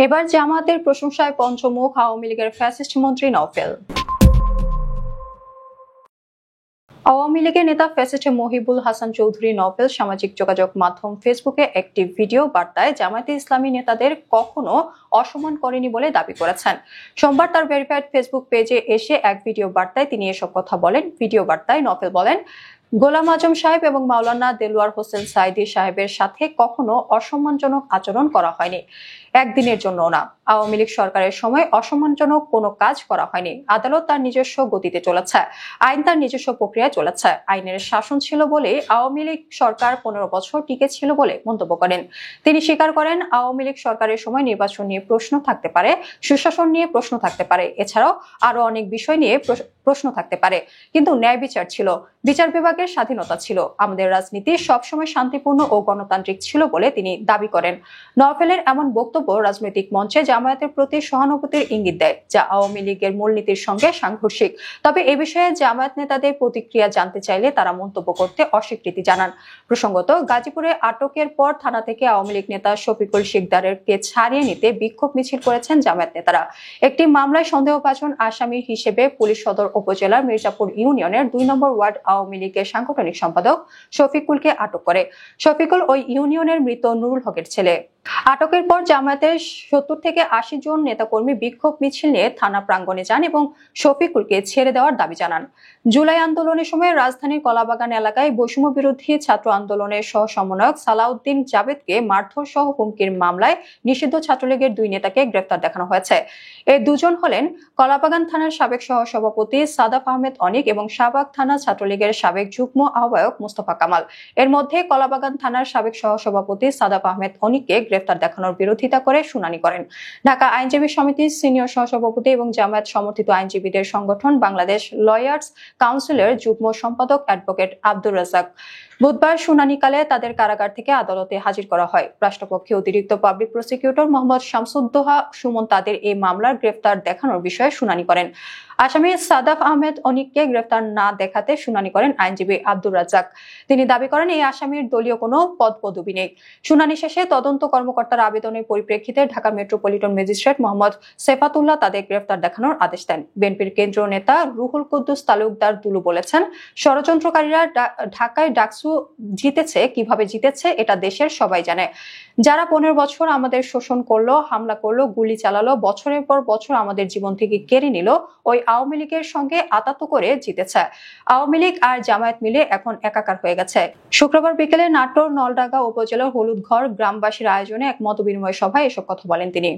এবার জামায়াতের প্রশংসায় পঞ্চমুখ আওয়ামী লীগের ফ্যাসিস্ট মন্ত্রী নওফেল। আওয়ামী লীগের নেতা ফ্যাসিস্ট মহিবুল হাসান চৌধুরী নওফেল সামাজিক যোগাযোগ মাধ্যম ফেসবুকে একটি ভিডিও বার্তায় জামায়াতে ইসলামী নেতাদের কখনো অসম্মান করেনি বলে দাবি করেছেন। সোমবার তার ভেরিফাইড ফেসবুক পেজে এসে এক ভিডিও বার্তায় তিনি এসব কথা বলেন। ভিডিও বার্তায় নওফেল বলেন, গোলাম আজম সাহেব এবং মাওলানা দেলোয়ার হোসেন সাইদি সাহেবের সাথে কখনো অসম্মানজনক আচরণ করা হয়নি, একদিনের জন্য না। আওয়ামী লীগ সরকারের সময় অসম্মানজনক কোনো কাজ করা হয়নি। আদালত তার নিজস্ব গতিতে চলেছে, আইন তার নিজস্ব প্রক্রিয়ায় চলেছে। আইনের শাসন ছিল বলে আওয়ামী লীগ সরকার 15 বছর টিকে ছিল বলে মন্তব্য করেন তিনি। স্বীকার করেন, আওয়ামী লীগ সরকারের সময় নির্বাচন নিয়ে প্রশ্ন থাকতে পারে, সুশাসন নিয়ে প্রশ্ন থাকতে পারে, এছাড়াও আরো অনেক বিষয় নিয়ে প্রশ্ন থাকতে পারে, কিন্তু ন্যায় বিচার ছিল, বিচার বিভাগের স্বাধীনতা ছিল। আমাদের রাজনীতি সবসময় শান্তিপূর্ণ ও গণতান্ত্রিক ছিল বলে তিনি দাবি করেন। নওফেলের এমন বক্তব্য রাজনৈতিক মঞ্চে জামায়াতের প্রতি সহানুভূতির ইঙ্গিত দেয়, যা আওয়ামী লীগের মূলনীতির সঙ্গে সাংঘর্ষিক। তবে এ বিষয়ে জামায়াত নেতাদের প্রতিক্রিয়া জানতে চাইলে তারা মন্তব্য করতে অস্বীকৃতি জানান। প্রসঙ্গত, গাজীপুরে আটকের পর থানা থেকে আওয়ামী লীগ নেতা শফিকুল শিকদারকে ছাড়িয়ে নিতে বিক্ষোভ মিছিল করেছেন জামায়াত নেতারা। একটি মামলায় সন্দেহভাজন আসামি হিসেবে পুলিশ সদর উপজেলার মির্জাপুর ইউনিয়নের 2 নম্বর ওয়ার্ড আওয়ামী লীগের সাংগঠনিক সম্পাদক শফিকুলকে আটক করে। শফিকুল ওই ইউনিয়নের মৃত নুরুল হকের ছেলে। আটকের পর জামায়াতের 70 থেকে 80 জন নেতাকর্মী বিক্ষোভ মিছিল নিয়ে থানা প্রাঙ্গণে যান এবং শফিকুলকে ছেড়ে দেওয়ার দাবি জানান। জুলাই আন্দোলনের সময় রাজধানীর কলাবাগান এলাকায় বৈষম্য বিরোধী ছাত্র আন্দোলনের সহ সমন্বয়ক সালাউদ্দিন জাবেদকে মারধর সহ হুমকির মামলায় নিষিদ্ধ ছাত্রলীগের 2 নেতাকে গ্রেফতার দেখানো হয়েছে। এই দুজন হলেন কলাবাগান থানার সাবেক সহ সভাপতি সাদাফ আহমেদ অনিক এবং শাহবাগ থানা ছাত্রলীগের সাবেক যুগ্ম আহ্বায়ক মোস্তফা কামাল। এর মধ্যে কলাবাগান থানার সাবেক সহ সভাপতি সাদাফ আহমেদ অনিককে গ্রেফতার দেখানোর বিরোধিতা করে শুনানি করেন ঢাকা আইনজীবী সমিতির সিনিয়র সহসভাপতি এবং জামায়াত সমর্থিত আইনজীবীদের সংগঠন বাংলাদেশ লয়ার্স কাউন্সিলের যুগ্ম সম্পাদক অ্যাডভোকেট আব্দুর রাজ্জাক। বুধবার শুনানিকালে তাদের কারাগার থেকে আদালতে হাজির করা হয়। রাষ্ট্রপক্ষে অতিরিক্ত পাবলিক প্রসিকিউটর মোহাম্মদ শামসুদ্দোহা সুমন তাদের এই মামলার গ্রেফতার দেখানোর বিষয়ে শুনানি করেন। আসামি সাদাফ আহমেদ অনিককে গ্রেফতার না দেখাতে শুনানি করেন আইনজীবী আব্দুর রাজ্জাক। তিনি দাবি করেন, এই আসামির দলীয় কোনো পদপদবি নেই। শুনানি শেষে তদন্ত কর্মকর্তার আবেদনের পরিপ্রেক্ষিতে ঢাকা মেট্রোপলিটন ম্যাজিস্ট্রেট মোহাম্মদ সেফাতুল্লাহ তাদের গ্রেফতার দেখানোর আদেশ দেন। বিএনপির কেন্দ্রীয় নেতা রুহুল কুদ্দুস তালুকদার দুলু বলেছেন, ষড়যন্ত্রকারীরা ঢাকায় ডাকসু জিতেছে, কিভাবে জিতেছে এটা দেশের সবাই জানে। যারা 15 বছর আমাদের শোষণ করলো, হামলা করলো, গুলি চালালো, বছরের পর বছর আমাদের জীবন থেকে কেড়ে নিল, ওই আওয়ামী লীগের সঙ্গে আতাত করে জিতেছে। আওয়ামী লীগ আর জামায়াত মিলে এখন একাকার হয়ে গেছে। শুক্রবার বিকেলে নাটোর নলডাঙ্গা উপজেলার হলুদঘর গ্রামবাসীর আয়োজনে এক মতবিনিময় সভায় এসব কথা বলেন তিনি।